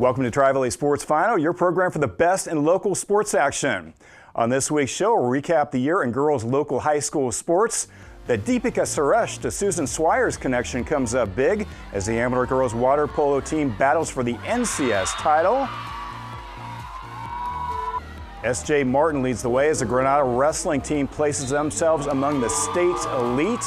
Welcome to Tri-Valley Sports Final, your program for the best in local sports action. On this week's show, we'll recap the year in girls' local high school sports. The Deepika Suresh to Susan Swires connection comes up big as the Amador girls water polo team battles for the NCS title. S.J. Martin leads the way as the Granada wrestling team places themselves among the state's elite.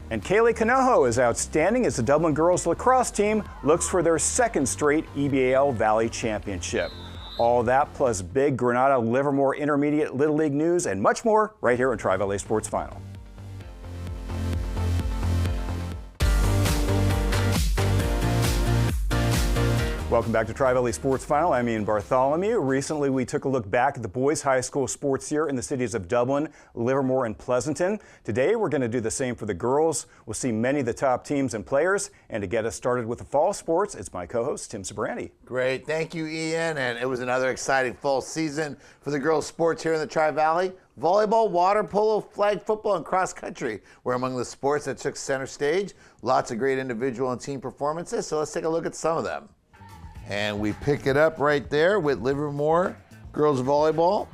And Kaylee Canojo is outstanding as the Dublin girls lacrosse team looks for their second straight EBAL Valley Championship. All that plus big Granada Livermore Intermediate Little League news and much more right here on Tri-Valley Sports Final. Welcome back to Tri-Valley Sports Final. I'm Ian Bartholomew. Recently, we took a look back at the boys' high school sports year in the cities of Dublin, Livermore, and Pleasanton. Today, we're going to do the same for the girls. We'll see many of the top teams and players. And to get us started with the fall sports, it's my co-host, Tim Sabrandi. Great. Thank you, Ian. And it was another exciting fall season for the girls' sports here in the Tri-Valley. Volleyball, water polo, flag football, and cross country were among the sports that took center stage. Lots of great individual and team performances. So let's take a look at some of them. And we pick it up right there with Livermore girls volleyball.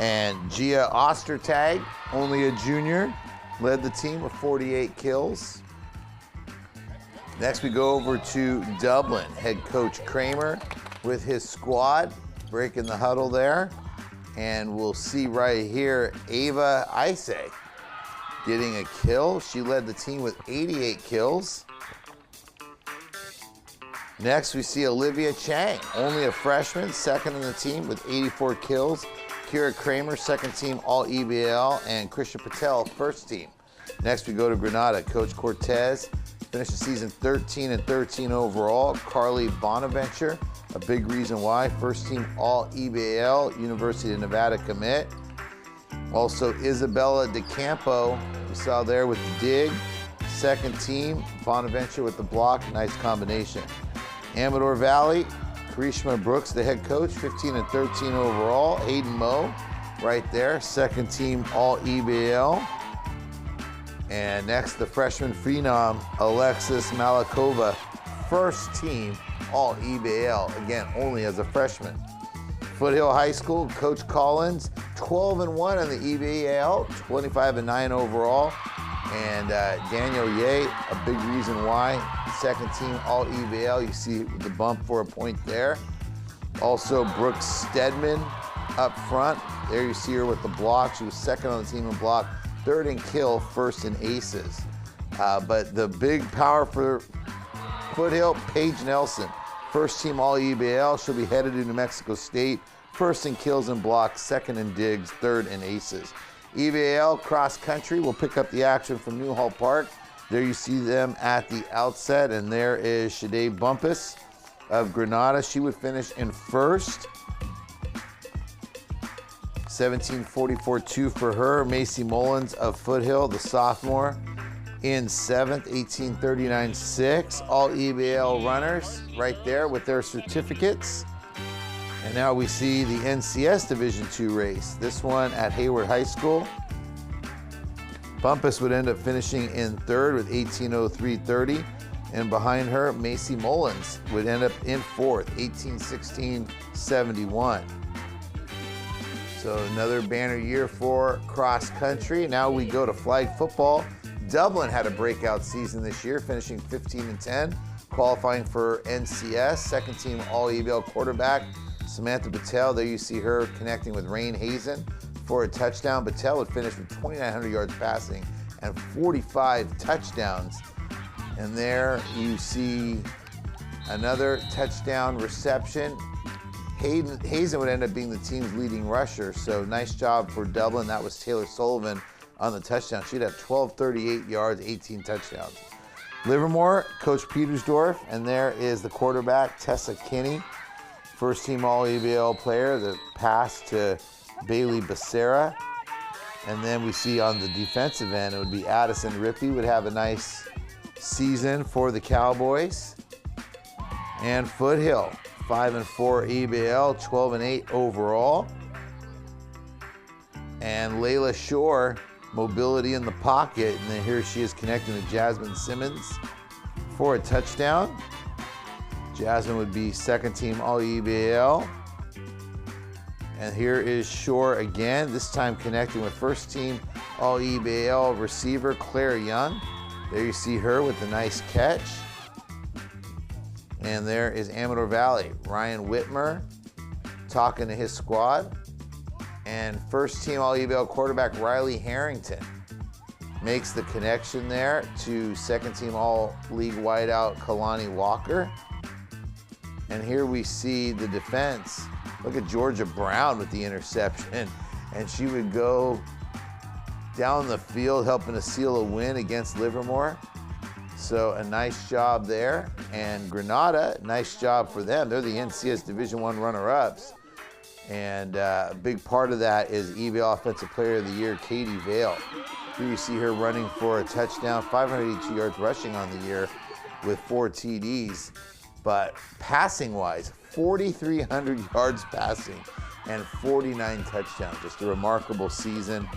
And Gia Ostertag, only a junior, led the team with 48 kills. Next we go over to Dublin. Head coach Kramer with his squad, breaking the huddle there. And we'll see right here, Ava Ise getting a kill. She led the team with 88 kills. Next, we see Olivia Chang, only a freshman, second in the team with 84 kills. Kira Kramer, second team All-EBL, and Krisha Patel, first team. Next, we go to Granada. Coach Cortez finished the season 13-13 overall. Carly Bonaventure, a big reason why, first team All-EBL, University of Nevada commit. Also, Isabella DeCampo, we saw there with the dig. Second team, Bonaventure with the block, nice combination. Amador Valley, Karishma Brooks, the head coach, 15-13 overall. Aiden Moe, right there, second team All-EBL. And next, the freshman phenom, Alexis Malakova, first team All-EBL, again, only as a freshman. Foothill High School, Coach Collins, 12-1 in the EBAL, 25-9 overall. And Daniel Ye, a big reason why, second team All-EBL. You see the bump for a point there. Also, Brooke Stedman up front. There you see her with the block. She was second on the team in block, third in kill, first in aces. But the big power for Foothill, Paige Nelson, first team All-EBL. She'll be headed to New Mexico State, first in kills and blocks, second in digs, third in aces. EBAL cross country will pick up the action from Newhall Park. There you see them at the outset, and there is Shade Bumpus of Granada. She would finish in first. 17:44.2 for her. Macy Mullins of Foothill, the sophomore, in seventh, 18:39.6. All EBAL runners right there with their certificates. And now we see the NCS Division II race. This one at Hayward High School. Bumpus would end up finishing in third with 18:03.30. And behind her, Macy Mullins would end up in fourth, 18:16.71. So another banner year for cross country. Now we go to flag football. Dublin had a breakout season this year, finishing 15-10, qualifying for NCS. Second team All-EBL quarterback, Samantha Patel, there you see her connecting with Rain Hazen for a touchdown. Patel would finish with 2,900 yards passing and 45 touchdowns. And there you see another touchdown reception. Hazen would end up being the team's leading rusher, so nice job for Dublin. That was Taylor Sullivan on the touchdown. She'd have 1,238 yards, 18 touchdowns. Livermore, Coach Petersdorf, and there is the quarterback, Tessa Kinney. First team All-EBL player, the pass to Bailey Becerra. And then we see on the defensive end, it would be Addison Rippey would have a nice season for the Cowboys. And Foothill, 5-4 EBL, 12-8 overall. And Layla Shore, mobility in the pocket. And then here she is connecting to Jasmine Simmons for a touchdown. Jasmine would be second team All-EBAL. And here is Shore again, this time connecting with first team All-EBAL receiver Claire Young. There you see her with the nice catch. And there is Amador Valley, Ryan Whitmer talking to his squad. And first team All-EBAL quarterback Riley Harrington makes the connection there to second team All-League wideout Kalani Walker. And here we see the defense. Look at Georgia Brown with the interception. And she would go down the field helping to seal a win against Livermore. So a nice job there. And Granada, nice job for them. They're the NCS Division I runner-ups. And a big part of that is EBAL Offensive Player of the Year, Katie Vale. Here you see her running for a touchdown, 582 yards rushing on the year with 4 TDs. But passing-wise, 4,300 yards passing and 49 touchdowns. Just a remarkable season.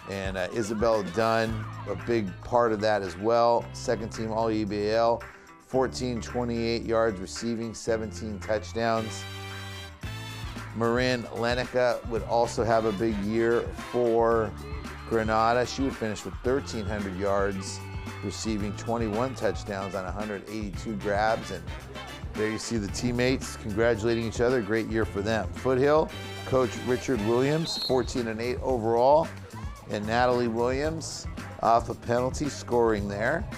And Isabel Dunn, a big part of that as well. Second team All-EBAL, 1,428 yards receiving, 17 touchdowns. Marin Lenica would also have a big year for Granada. She would finish with 1,300 yards receiving, 21 touchdowns on 182 grabs. And there you see the teammates congratulating each other. Great year for them. Foothill, Coach Richard Williams, 14-8 overall. And Natalie Williams off a penalty, scoring there.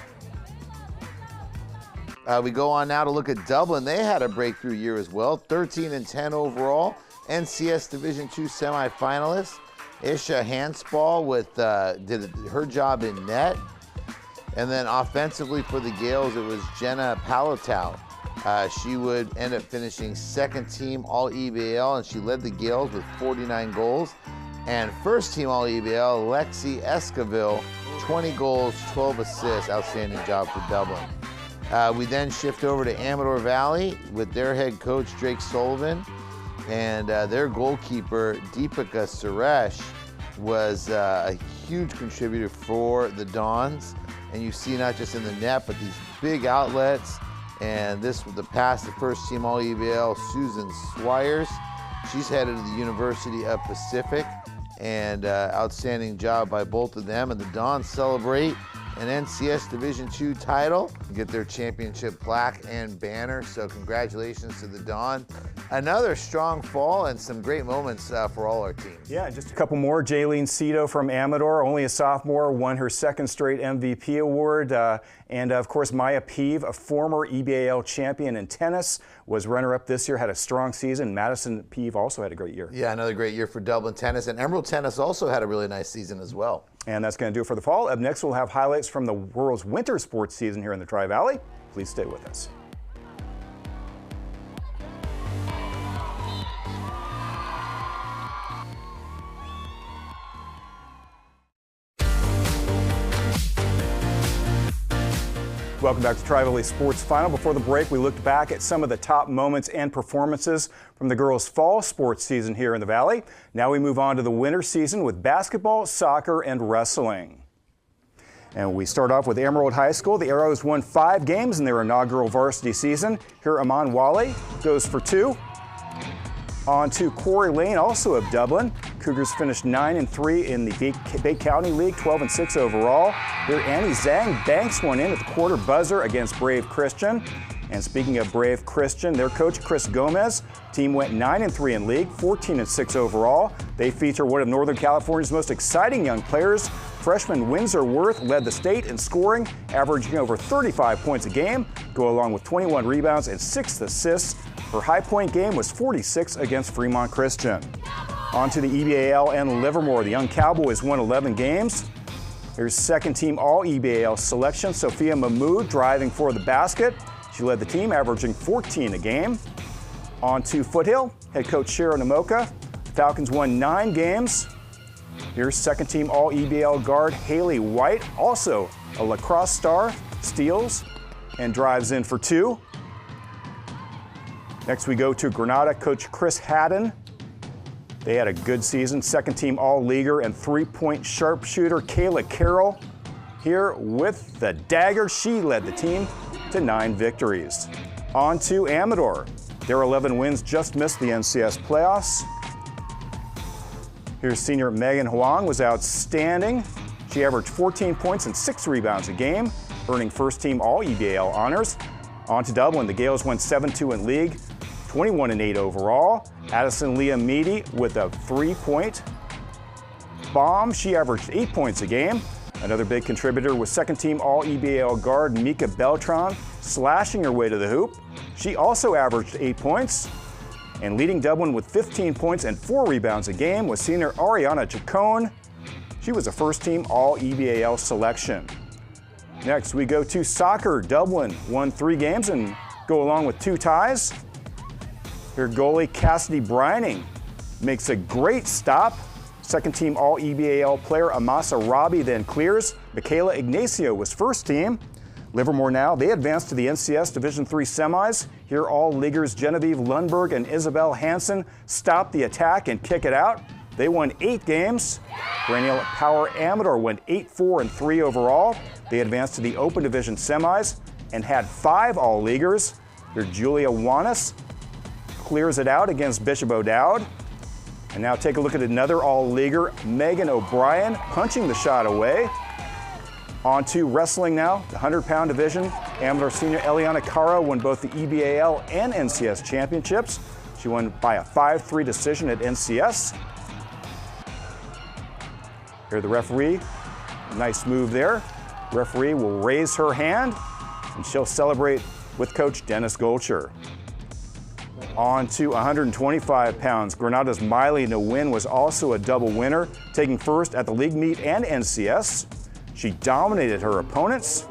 We go on now to look at Dublin. They had a breakthrough year as well, 13-10 overall. NCS Division II semifinalist. Isha Hansball did her job in net. And then offensively for the Gales, it was Jenna Palatau. She would end up finishing second team All-EBAL, and she led the Gales with 49 goals. And first team All-EBAL, Lexi Esquivel, 20 goals, 12 assists. Outstanding job for Dublin. We then shift over to Amador Valley with their head coach, Drake Sullivan. And their goalkeeper, Deepika Suresh, was a huge contributor for the Dons. And you see not just in the net, but these big outlets. And this was the pass to first team All-EBAL, Susan Swires. She's headed to the University of Pacific. And outstanding job by both of them. And the Dons celebrate an NCS Division II title, get their championship plaque and banner. So congratulations to the Don. Another strong fall and some great moments for all our teams. Yeah, just a couple more. Jaylene Cito from Amador, only a sophomore, won her second straight MVP award. And of course, Maya Peeve, a former EBAL champion in tennis, was runner-up this year, had a strong season. Madison Peeve also had a great year. Yeah, another great year for Dublin Tennis. And Emerald Tennis also had a really nice season as well. And that's going to do it for the fall. Up next, we'll have highlights from the world's winter sports season here in the Tri-Valley. Please stay with us. Welcome back to Tri-Valley Sports Final. Before the break, we looked back at some of the top moments and performances from the girls' fall sports season here in the Valley. Now we move on to the winter season with basketball, soccer, and wrestling. And we start off with Emerald High School. The Arrows won 5 games in their inaugural varsity season. Here, Aman Wale goes for 2. On to Quarry Lane, also of Dublin. Cougars finished 9-3 in the Bay County League, 12-6 overall. Here, Annie Zhang banks one in at the quarter buzzer against Brave Christian. And speaking of Brave Christian, their coach, Chris Gomez, team went 9-3 in league, 14-6 overall. They feature one of Northern California's most exciting young players. Freshman Windsor Worth led the state in scoring, averaging over 35 points a game, go along with 21 rebounds and 6 assists. Her high point game was 46 against Fremont Christian. On to the EBAL and Livermore. The young Cowboys won 11 games. Here's second team All-EBAL selection, Sophia Mahmood driving for the basket. She led the team, averaging 14 a game. On to Foothill, head coach Sharon Amoka. Falcons won 9 games. Here's second team All-EBAL guard Haley White, also a lacrosse star, steals and drives in for 2. Next we go to Granada, coach Chris Haddon. They had a good season. Second team All-Leaguer and 3-point sharpshooter Kayla Carroll. Here with the dagger, she led the team to 9 victories. On to Amador. Their 11 wins just missed the NCS playoffs. Here's senior Megan Huang was outstanding. She averaged 14 points and 6 rebounds a game, earning first-team All-EBAL honors. On to Dublin. The Gales went 7-2 in league, 21-8 overall. Addison Leah Meady with a 3-point bomb. She averaged 8 points a game. Another big contributor was second-team All-EBAL guard Mika Beltran, slashing her way to the hoop. She also averaged 8 points. And leading Dublin with 15 points and 4 rebounds a game was senior Ariana Chacon. She was a first-team All-EBAL selection. Next, we go to soccer. Dublin won 3 games and go along with 2 ties. Here, goalie Cassidy Brining makes a great stop. Second-team All-EBAL player Amasa Robbie then clears. Michaela Ignacio was first team. Livermore now, they advanced to the NCS Division III semis. Here, all-leaguers Genevieve Lundberg and Isabel Hansen stop the attack and kick it out. They won 8 games. Perennial Power Amador went 8-4-3 overall. They advanced to the Open Division semis and had 5 all-leaguers. Here, Julia Wanis clears it out against Bishop O'Dowd. And now take a look at another all-leaguer, Megan O'Brien, punching the shot away. On to wrestling now, the 100-pound division. Amador senior Eliana Caro won both the EBAL and NCS championships. She won by a 5-3 decision at NCS. Here the referee, nice move there. Referee will raise her hand and she'll celebrate with Coach Dennis Golcher. On to 125 pounds. Granada's Miley Nguyen was also a double winner, taking first at the league meet and NCS. She dominated her opponents.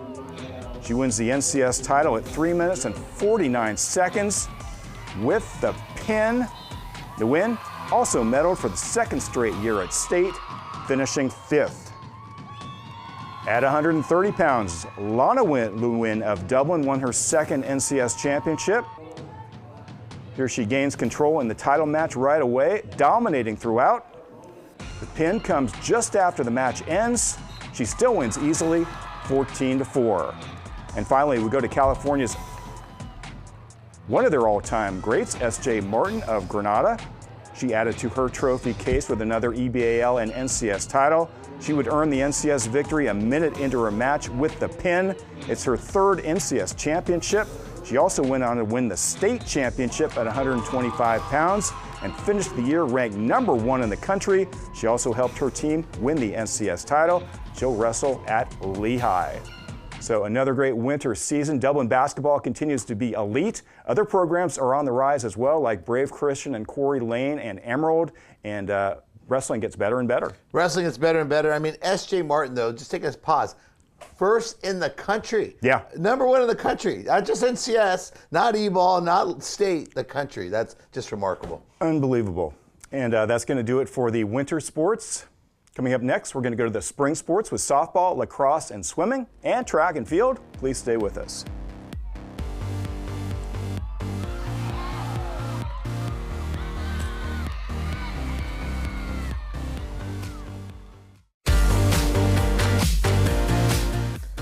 She wins the NCS title at 3 minutes and 49 seconds with the pin. Nguyen also medaled for the 2nd straight year at state, finishing 5th. At 130 pounds, Lana Nguyen of Dublin won her 2nd NCS championship. Here she gains control in the title match right away, dominating throughout. The pin comes just after the match ends. She still wins easily, 14-4. And finally, we go to California's one of their all-time greats, S.J. Martin of Granada. She added to her trophy case with another EBAL and NCS title. She would earn the NCS victory a minute into her match with the pin. It's her 3rd NCS championship. She also went on to win the state championship at 125 pounds and finished the year ranked number 1 in the country. She also helped her team win the NCS title. She'll wrestle at Lehigh. So another great winter season. Dublin basketball continues to be elite. Other programs are on the rise as well, like Brave Christian and Quarry Lane and Emerald, and wrestling gets better and better. Wrestling gets better and better. I mean, S.J. Martin, though, just take a pause. First in the country. Yeah. Number 1 in the country. Not just NCS, not E-ball, not state, the country. That's just remarkable. Unbelievable. And that's going to do it for the winter sports. Coming up next, we're going to go to the spring sports with softball, lacrosse, and swimming, and track and field. Please stay with us.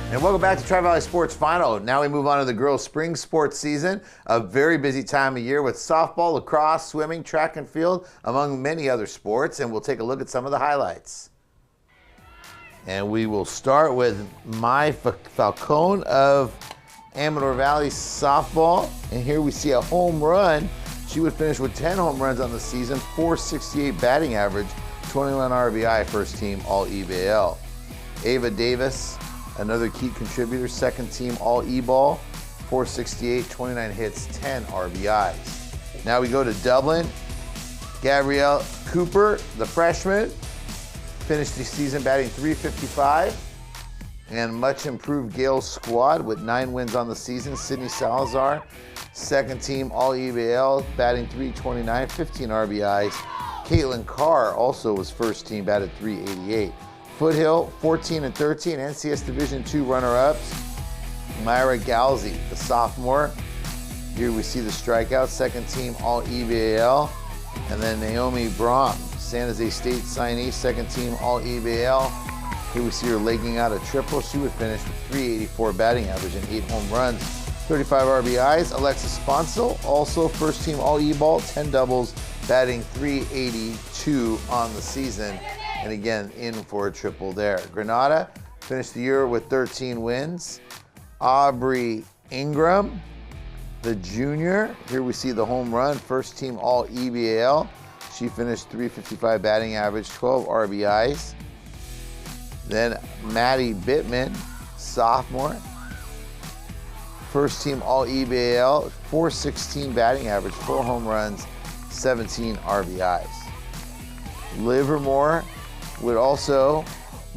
And welcome back to Tri-Valley Sports Final. Now we move on to the girls' spring sports season, a very busy time of year with softball, lacrosse, swimming, track and field, among many other sports, and we'll take a look at some of the highlights. And we will start with Mai Falcone of Amador Valley softball, and here we see a home run. She would finish with 10 home runs on the season, .468 batting average, 21 RBI, first team All-EBAL. Ava Davis, another key contributor, second team All-E-Ball, .468, 29 hits, 10 RBIs. Now we go to Dublin. Gabrielle Cooper, the freshman, finished the season batting .355. And much improved Gales squad with 9 wins on the season. Sydney Salazar, second team All-EBAL, batting .329, 15 RBIs. Caitlin Carr also was first team, batted .388. Foothill, 14 and 13, NCS Division II runner-ups. Myra Galzi, the sophomore. Here we see the strikeout, second team All-EBAL. And then Naomi Braun, San Jose State signee, second team All-EBAL. Here we see her legging out a triple. She would finish with .384 batting average and 8 home runs. 35 RBIs. Alexis Sponsel, also first team all E-ball, 10 doubles, batting .382 on the season. And again, in for a triple there. Granada finished the year with 13 wins. Aubrey Ingram, the junior. Here we see the home run, first team all EBAL. She finished .355 batting average, 12 RBIs. Then Maddie Bittman, sophomore. First team all EBAL, .416 batting average, 4 home runs, 17 RBIs. Livermore would also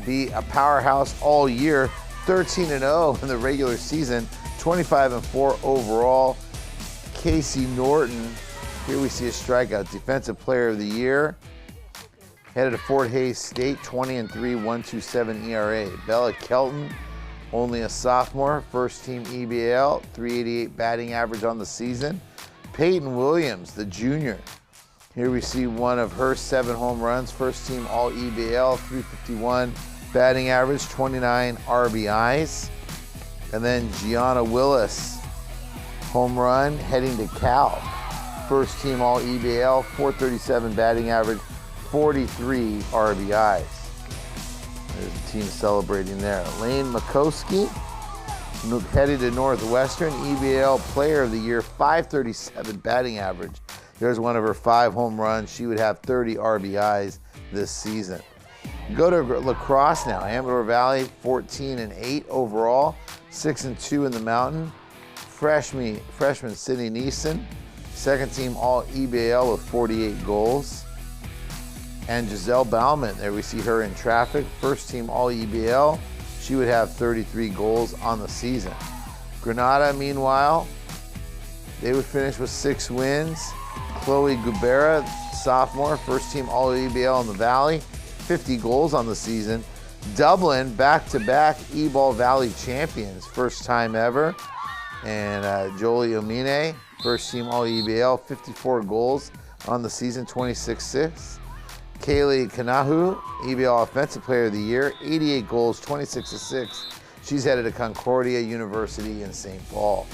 be a powerhouse all year, 13-0 in the regular season, 25-4 overall. Casey Norton, here we see a strikeout, defensive player of the year. Headed to Fort Hays State, 20-3, 1.27 ERA. Bella Kelton, only a sophomore, first team EBL, .388 batting average on the season. Peyton Williams, the junior. Here we see one of her 7 home runs, first team all EBL, .351 batting average, 29 RBIs. And then Gianna Willis, home run, heading to Cal. First team all EBL, .437 batting average, 43 RBIs. There's the team celebrating there. Lane Makowski, headed to Northwestern, EBL Player of the Year, .537 batting average. There's one of her 5 home runs. She would have 30 RBIs this season. Go to lacrosse now. Amador Valley, 14-8 overall, 6-2 in the Mountain. Freshman Sydney Neeson, second team all EBL with 48 goals. And Giselle Bauman, there we see her in traffic, first team all EBL. She would have 33 goals on the season. Granada, meanwhile, they would finish with 6 wins. Chloe Gubera, sophomore, first team all EBL in the Valley, 50 goals on the season. Dublin, back-to-back E-Ball Valley champions, first time ever. And Jolie Omine, first team all EBL, 54 goals on the season, 26-6. Kaylee Kanahu, EBL Offensive Player of the Year, 88 goals, 26 assists. She's headed to Concordia University in St. Paul.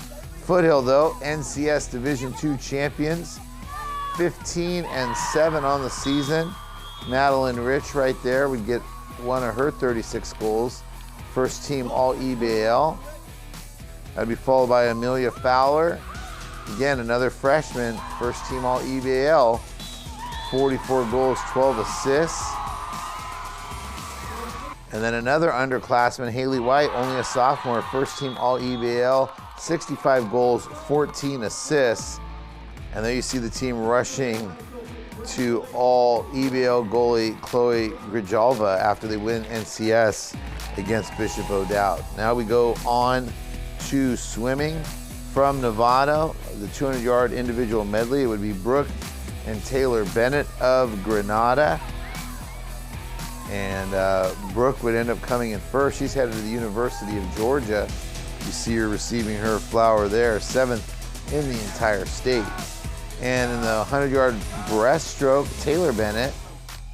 Foothill, though, NCS Division II champions, 15-7 on the season. Madeline Rich right there would get one of her 36 goals. First team all EBL. That'd be followed by Amelia Fowler. Again, another freshman, first team all EBL. 44 goals, 12 assists. And then another underclassman, Haley White, only a sophomore, first team all EBL, 65 goals, 14 assists. And there you see the team rushing to all EBL goalie Chloe Grijalva after they win NCS against Bishop O'Dowd. Now we go on to swimming from Nevada, the 200-yard individual medley. It would be Brooke and Taylor Bennett of Granada. And Brooke would end up coming in first. She's headed to the University of Georgia. You see her receiving her flower there, 7th in the entire state. And in the 100-yard breaststroke, Taylor Bennett,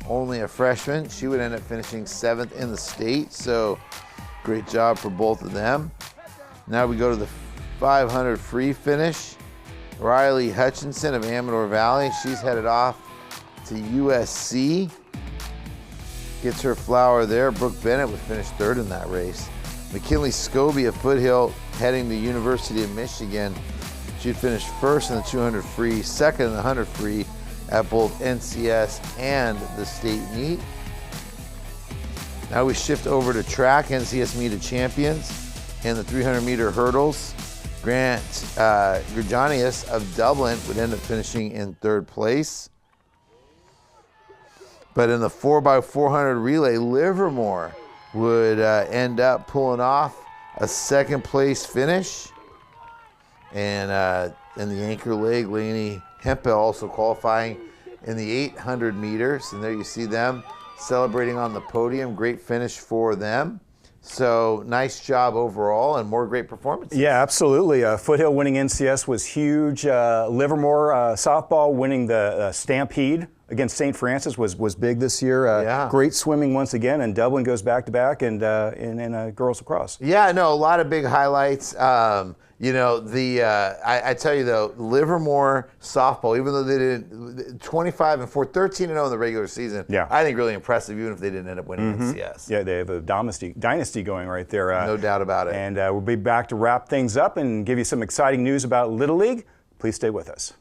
only a freshman, she would end up finishing 7th in the state. So great job for both of them. Now we go to the 500 free finish. Riley Hutchinson of Amador Valley, she's headed off to USC. Gets her flower there. Brooke Bennett would finish 3rd in that race. McKinley Scobie of Foothill heading to University of Michigan. She'd finish 1st in the 200 free, 2nd in the 100 free at both NCS and the state meet. Now we shift over to track, NCS Meet of Champions. In the 300-meter hurdles, Grant Gregonius of Dublin would end up finishing in 3rd place. But in the 4x400 relay, Livermore would end up pulling off a 2nd place finish. And in the anchor leg, Lainey Hempel also qualifying in the 800 meters. And there you see them celebrating on the podium. Great finish for them. So nice job overall and more great performances. Yeah, absolutely. Foothill winning NCS was huge. Livermore softball winning the Stampede against St. Francis was big this year. Yeah. Great swimming once again, and Dublin goes back-to-back and in girls lacrosse. Yeah, no, a lot of big highlights. You know, I tell you though, Livermore softball, even though they did 25-4, 13-0 in the regular season, I think really impressive, even if they didn't end up winning NCS. Yeah, they have a dynasty going right there. No doubt about it. And we'll be back to wrap things up and give you some exciting news about Little League. Please stay with us.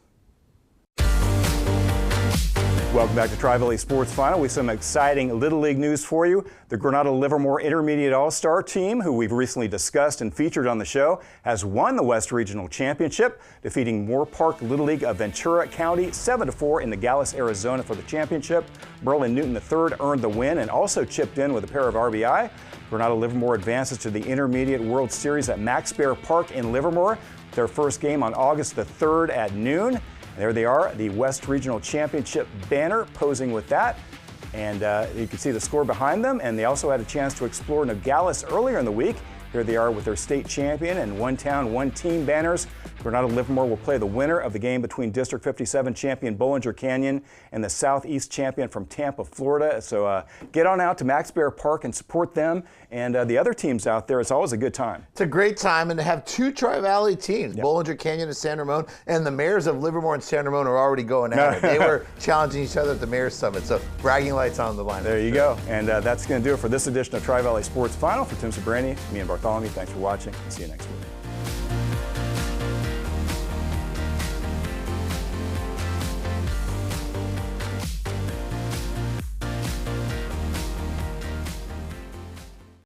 Welcome back to Tri-Valley Sports Final with some exciting Little League news for you. The Granada-Livermore Intermediate All-Star team, who we've recently discussed and featured on the show, has won the West Regional Championship, defeating Moore Park Little League of Ventura County 7-4 in Nogales, Arizona for the championship. Merlin Newton III earned the win and also chipped in with a pair of RBI. Granada-Livermore advances to the Intermediate World Series at Max Bear Park in Livermore. Their first game on August the 3rd at noon. There they are, the West Regional Championship banner posing with that. And you can see the score behind them. And they also had a chance to explore Nogales earlier in the week. Here they are with their state champion and one town, one team banners. Granada-Livermore will play the winner of the game between District 57 champion Bollinger Canyon and the Southeast champion from Tampa, Florida. So get on out to Max Bear Park and support them. And the other teams out there, it's always a good time. It's a great time, and to have two Tri-Valley teams, Bollinger Canyon and San Ramon, and the mayors of Livermore and San Ramon are already going at it. They were challenging each other at the Mayor's Summit, so bragging lights on the line. There you go. And that's going to do it for this edition of Tri-Valley Sports Final. For Tim Sabrani, me and Bartholomew, thanks for watching. See you next week.